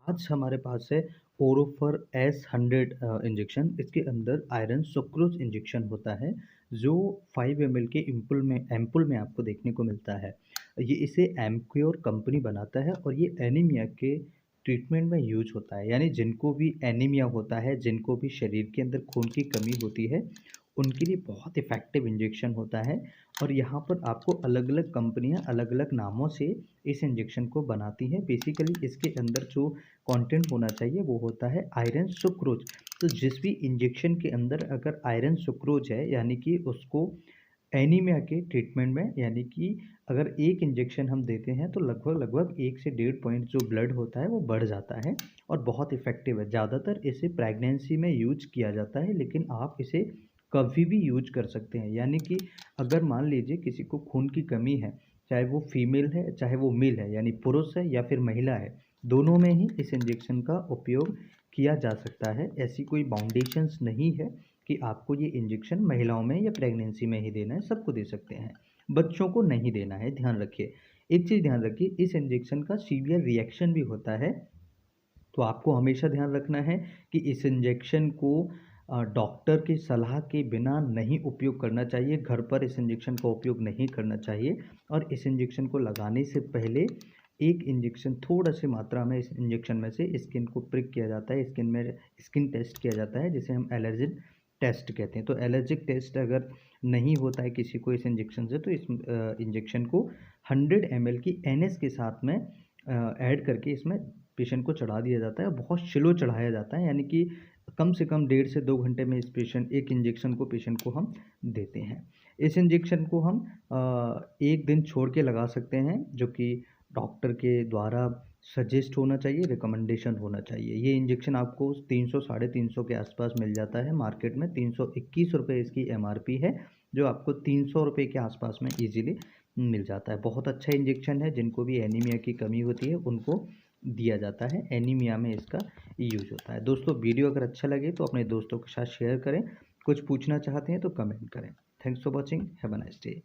आज हमारे पास है ओरोफर S100 इंजेक्शन। इसके अंदर आयरन सुक्रोज इंजेक्शन होता है जो 5 ml के एम्पुल में आपको देखने को मिलता है। ये इसे एमक्योर कंपनी बनाता है और ये एनीमिया के ट्रीटमेंट में यूज होता है। यानी जिनको भी एनीमिया होता है, जिनको भी शरीर के अंदर खून की कमी होती है, उनके लिए बहुत इफ़ेक्टिव इंजेक्शन होता है। और यहाँ पर आपको अलग-अलग कंपनियाँ अलग-अलग नामों से इस इंजेक्शन को बनाती हैं। बेसिकली इसके अंदर जो कंटेंट होना चाहिए वो होता है आयरन सुक्रोज। तो जिस भी इंजेक्शन के अंदर अगर आयरन सुक्रोज है, यानी कि उसको एनीमिया के ट्रीटमेंट में, यानी कि अगर एक इंजेक्शन हम देते हैं तो लगभग 1 से 1.5 पॉइंट जो ब्लड होता है वो बढ़ जाता है और बहुत इफ़ेक्टिव है। ज़्यादातर इसे प्रेगनेंसी में यूज किया जाता है, लेकिन आप इसे कभी भी यूज कर सकते हैं। यानी कि अगर मान लीजिए किसी को खून की कमी है, चाहे वो फीमेल है चाहे वो मेल है, यानी पुरुष है या फिर महिला है, दोनों में ही इस इंजेक्शन का उपयोग किया जा सकता है। ऐसी कोई बाउंडेशंस नहीं है कि आपको ये इंजेक्शन महिलाओं में या प्रेगनेंसी में ही देना है, सबको दे सकते हैं। बच्चों को नहीं देना है, ध्यान रखिए। एक चीज़ ध्यान रखिए, इस इंजेक्शन का सीवियर रिएक्शन भी होता है, तो आपको हमेशा ध्यान रखना है कि इस इंजेक्शन को डॉक्टर की सलाह के बिना नहीं उपयोग करना चाहिए। घर पर इस इंजेक्शन का उपयोग नहीं करना चाहिए और इस इंजेक्शन को लगाने से पहले एक इंजेक्शन थोड़ा सी मात्रा में इस इंजेक्शन में से स्किन को प्रिक किया जाता है, स्किन टेस्ट किया जाता है, जिसे हम एलर्जिक टेस्ट कहते हैं। तो एलर्जिक टेस्ट अगर नहीं होता है किसी को इस इंजेक्शन से, तो इस इंजेक्शन को 100 ml की NS के साथ में ऐड करके इसमें पेशेंट को चढ़ा दिया जाता है। बहुत स्लो चढ़ाया जाता है, यानी कि कम से कम 1.5 से 2 घंटे में एक इंजेक्शन को पेशेंट को हम देते हैं। इस इंजेक्शन को हम 1 दिन छोड़ के लगा सकते हैं, जो कि डॉक्टर के द्वारा सजेस्ट होना चाहिए, रिकमेंडेशन होना चाहिए। ये इंजेक्शन आपको 300 साढ़े 300 के आसपास मिल जाता है मार्केट में। 321 रुपये इसकी MRP है, जो आपको 300 रुपये के आसपास में ईज़िली मिल जाता है। बहुत अच्छा इंजेक्शन है, जिनको भी एनीमिया की कमी होती है उनको दिया जाता है। एनीमिया में इसका यूज़ होता है। दोस्तों, वीडियो अगर अच्छा लगे तो अपने दोस्तों के साथ शेयर करें। कुछ पूछना चाहते हैं तो कमेंट करें। Thanks for watching, have a nice day.